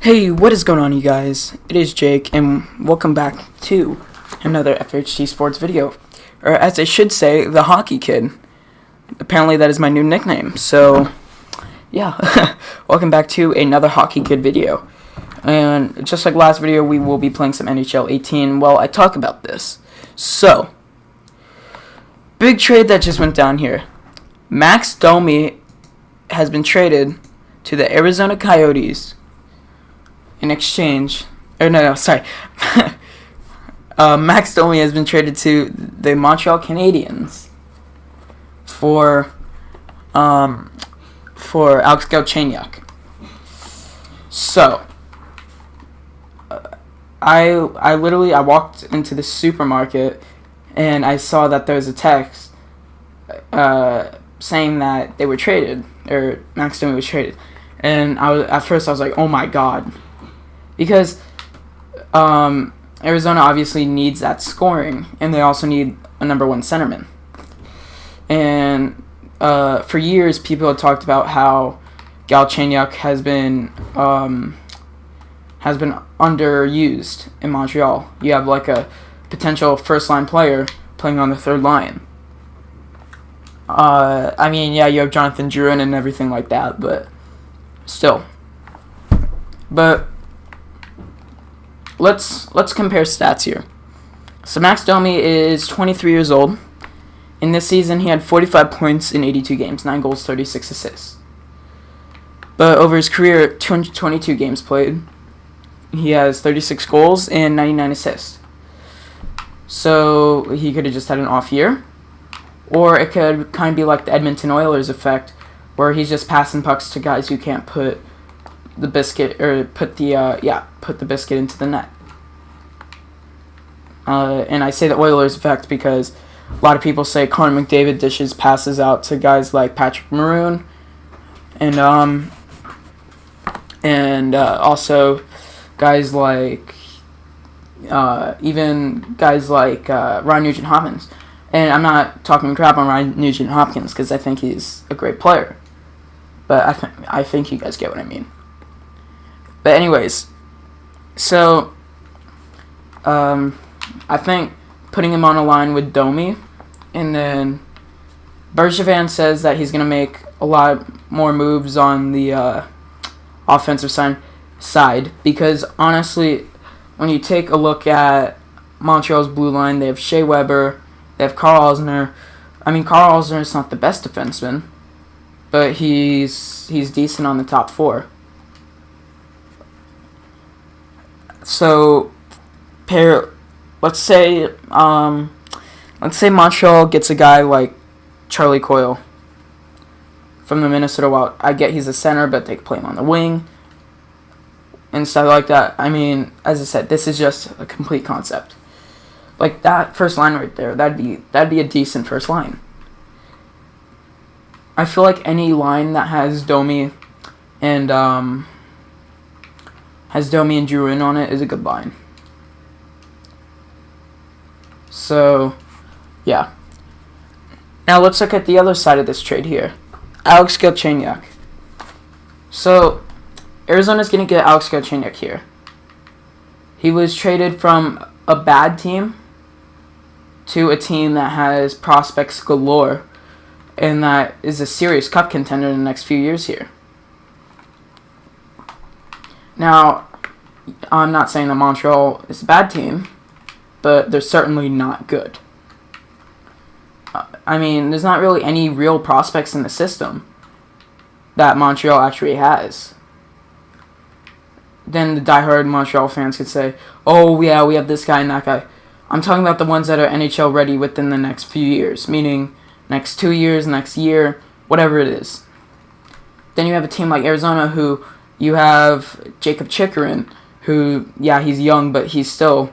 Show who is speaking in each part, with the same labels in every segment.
Speaker 1: Hey, what is going on, you guys? It is Jake, and welcome back to another FHT Sports video. Or, as I should say, the Hockey Kid. Apparently, that is my new nickname. So, yeah, welcome back to another Hockey Kid video. And just like last video, we will be playing some NHL 18 while I talk about this. So, big trade that just went down here. Max Domi has been traded to the Arizona Coyotes in exchange, Max Domi has been traded to the Montreal Canadiens for Alex Galchenyuk. So, I walked into the supermarket and I saw that there was a text saying that they were traded, or Max Domi was traded, and at first I was like, oh my god. Because Arizona obviously needs that scoring, and they also need a number one centerman. And for years, people have talked about how Galchenyuk has been underused in Montreal. You have like a potential first line player playing on the third line. You have Jonathan Drouin and everything like that, but still. But Let's compare stats here. So Max Domi is 23 years old. In this season, he had 45 points in 82 games, 9 goals, 36 assists. But over his career, 222 games played, he has 36 goals and 99 assists. So he could have just had an off year, or it could kind of be like the Edmonton Oilers effect, where he's just passing pucks to guys who can't put the biscuit into the net. And I say the Oilers effect because a lot of people say Connor McDavid dishes passes out to guys like Patrick Maroon, and also guys like Ryan Nugent-Hopkins. And I'm not talking crap on Ryan Nugent-Hopkins because I think he's a great player, but I think you guys get what I mean. But anyways, so I think putting him on a line with Domi, and then Bergevin says that he's going to make a lot more moves on the offensive side, because honestly, when you take a look at Montreal's blue line, they have Shea Weber, they have Carl Alzner. I mean, Carl Alzner is not the best defenseman, but he's decent on the top four. So, let's say Montreal gets a guy like Charlie Coyle from the Minnesota Wild. I get he's a center, but they can play him on the wing and stuff like that. I mean, as I said, this is just a complete concept. Like that first line right there, that'd be a decent first line. I feel like any line that has Domi and Drouin on it is a good line. So, yeah. Now let's look at the other side of this trade here. Alex Galchenyuk. So, Arizona's going to get Alex Galchenyuk here. He was traded from a bad team to a team that has prospects galore and that is a serious cup contender in the next few years here. Now, I'm not saying that Montreal is a bad team, but they're certainly not good. There's not really any real prospects in the system that Montreal actually has. Then the diehard Montreal fans could say, oh yeah, we have this guy and that guy. I'm talking about the ones that are NHL ready within the next few years, meaning next 2 years, next year, whatever it is. Then you have a team like Arizona who you have Jacob Chikrin, who, yeah, he's young, but he's still,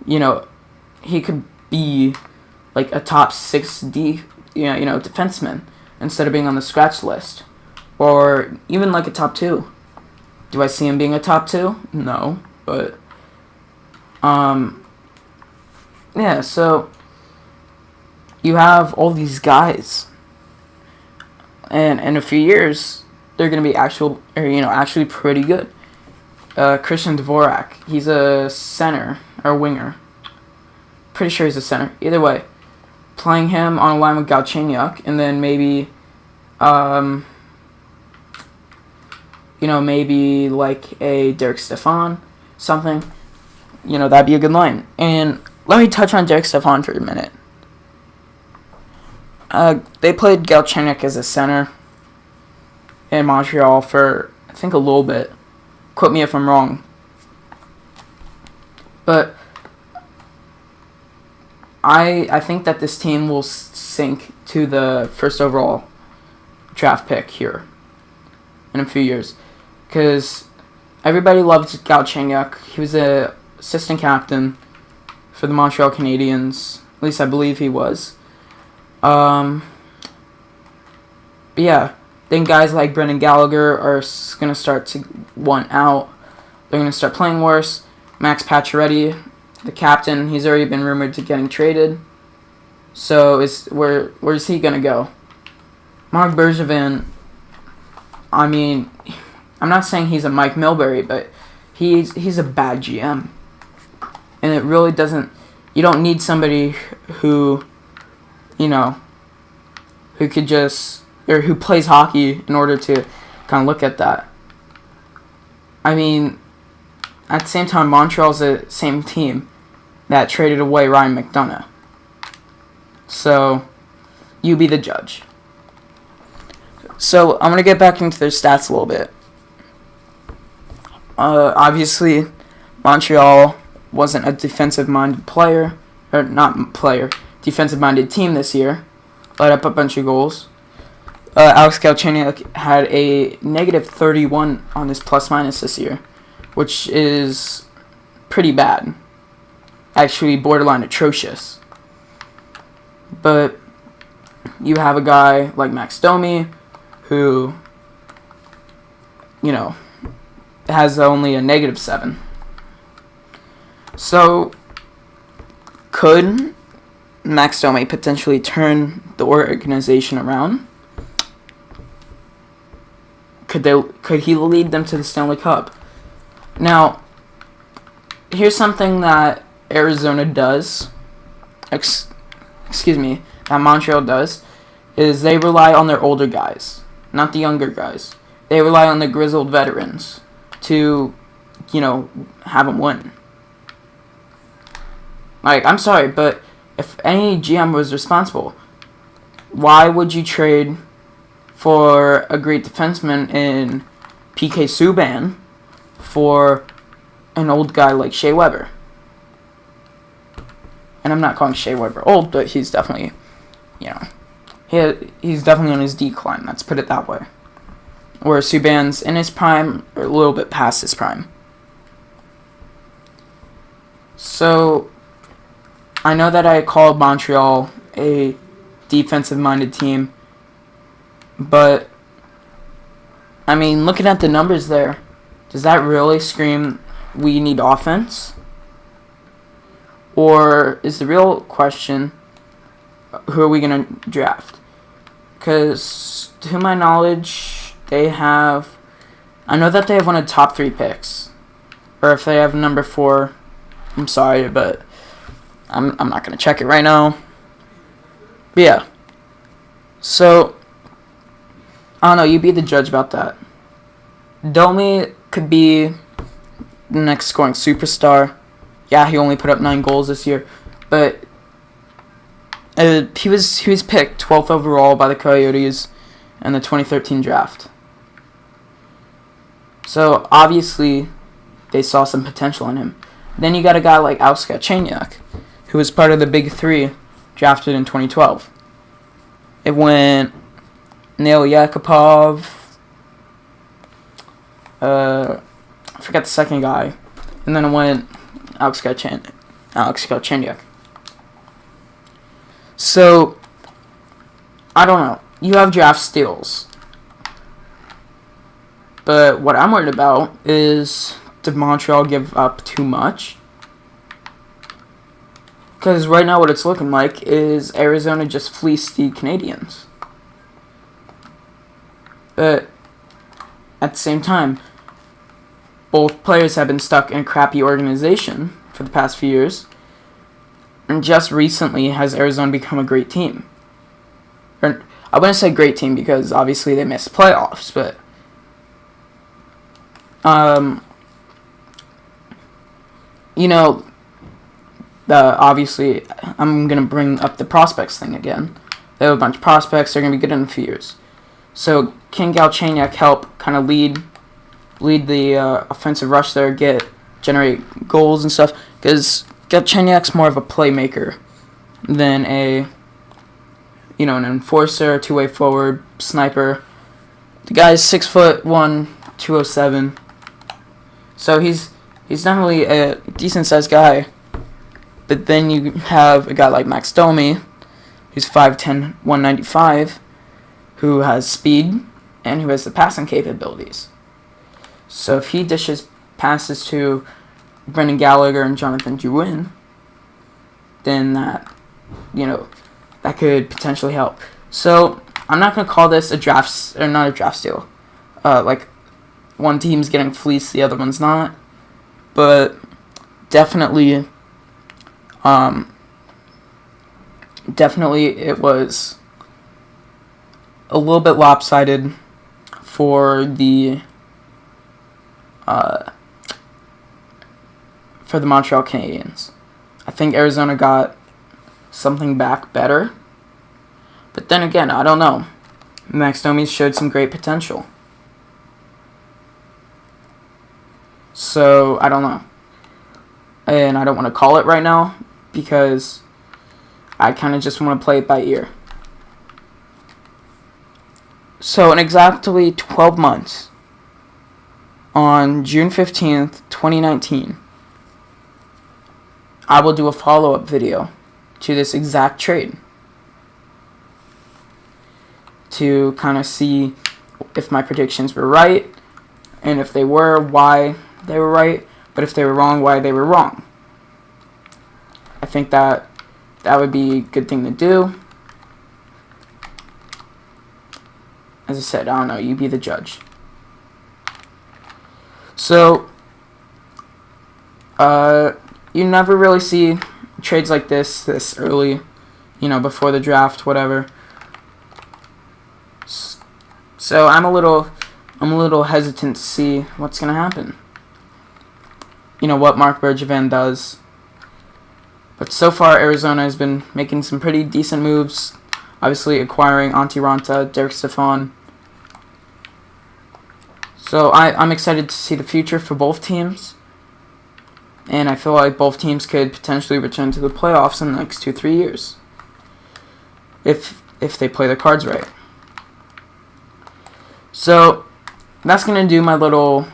Speaker 1: he could be like a top 6D, defenseman instead of being on the scratch list, or even like a top 2. Do I see him being a top 2? No, but yeah. So you have all these guys, and in a few years they're going to be actually pretty good. Christian Dvorak. He's a center or winger. Pretty sure he's a center. Either way, playing him on a line with Galchenyuk, and then maybe, maybe like a Derek Stefan, something. That'd be a good line. And let me touch on Derek Stefan for a minute. They played Galchenyuk as a center in Montreal for, I think, a little bit. Quote me if I'm wrong. But I think that this team will sink to the first overall draft pick here in a few years. Because everybody loved Galchenyuk. He was an assistant captain for the Montreal Canadiens. At least I believe he was. But yeah, then guys like Brendan Gallagher are going to start to want out. They're going to start playing worse. Max Pacioretty, the captain, he's already been rumored to getting traded. So where's he going to go? Mark Bergevin, I mean, I'm not saying he's a Mike Milbury, but he's a bad GM. And it really doesn't, you don't need somebody who could just, or who plays hockey in order to kind of look at that. I mean, at the same time, Montreal's the same team that traded away Ryan McDonough. So, you be the judge. So, I'm going to get back into their stats a little bit. Obviously, Montreal wasn't a defensive-minded player, or not player, defensive-minded team this year. Let up a bunch of goals. Alex Galchenyuk had a negative 31 on his plus-minus this year, which is pretty bad. Actually, borderline atrocious. But you have a guy like Max Domi, who, has only a negative 7. So, could Max Domi potentially turn the organization around? Could he lead them to the Stanley Cup? Now, here's something that Arizona does. That Montreal does, is they rely on their older guys, not the younger guys. They rely on the grizzled veterans to, have them win. Like, I'm sorry, but if any GM was responsible, why would you trade for a great defenseman in PK Subban for an old guy like Shea Weber? And I'm not calling Shea Weber old, but he's definitely, he's definitely on his decline, let's put it that way. Where Subban's in his prime, or a little bit past his prime. So, I know that I called Montreal a defensive-minded team, but, I mean, looking at the numbers there, does that really scream we need offense? Or is the real question, who are we going to draft? Because, to my knowledge, I know that they have one of the top 3 picks. Or if they have number 4, I'm sorry, but I'm not going to check it right now. But yeah. So, I don't know, you be the judge about that. Domi could be the next scoring superstar. Yeah, he only put up 9 goals this year, but he was picked 12th overall by the Coyotes in the 2013 draft. So obviously, they saw some potential in him. Then you got a guy like Alex Galchenyuk, who was part of the Big 3, drafted in 2012. It went Nail Yakupov, I forgot the second guy, and then it went Alex Galchenyuk. So, I don't know. You have draft steals. But what I'm worried about is, did Montreal give up too much? Because right now what it's looking like is Arizona just fleeced the Canadiens. But at the same time, both players have been stuck in a crappy organization for the past few years. And just recently has Arizona become a great team. Or, I wouldn't say great team because obviously they missed playoffs, but obviously I'm going to bring up the prospects thing again. They have a bunch of prospects. They're going to be good in a few years. So can Galchenyuk help kind of lead the offensive rush there, generate goals and stuff? Because Galchenyuk's more of a playmaker than an enforcer, two-way forward, sniper. The guy's 6'1", 207. So he's definitely a decent-sized guy. But then you have a guy like Domi, who's 5'10", 195, who has speed and who has the passing capabilities. So if he dishes passes to Brendan Gallagher and Jonathan Drouin, then that could potentially help. So I'm not going to call this not a draft steal. Like one team's getting fleeced, the other one's not. But definitely it was a little bit lopsided for the Montreal Canadiens. I think Arizona got something back better. But then again, I don't know. Max Domi showed some great potential. So, I don't know. And I don't want to call it right now because I kind of just want to play it by ear. So, in exactly 12 months, on June 15th, 2019, I will do a follow-up video to this exact trade to kind of see if my predictions were right, and if they were, why they were right, but if they were wrong, why they were wrong. I think that would be a good thing to do. As I said, I don't know, you be the judge. So, you never really see trades like this early, before the draft, whatever. So I'm a little hesitant to see what's gonna happen. What Marc Bergevin does. But so far, Arizona has been making some pretty decent moves. Obviously, acquiring Antti Ranta, Derek Stepan. So I'm excited to see the future for both teams. And I feel like both teams could potentially return to the playoffs in the next 2-3 years. If they play their cards right. So, that's going to do my little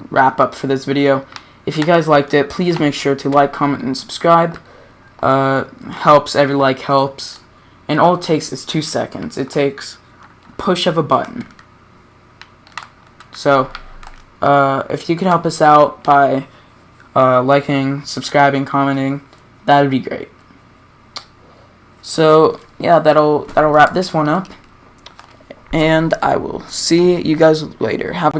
Speaker 1: wrap-up for this video. If you guys liked it, please make sure to like, comment, and subscribe. Helps. Every like helps. And all it takes is 2 seconds. It takes push of a button. So, if you could help us out by liking, subscribing, commenting, that would be great. So, yeah, that'll wrap this one up. And I will see you guys later. Have a great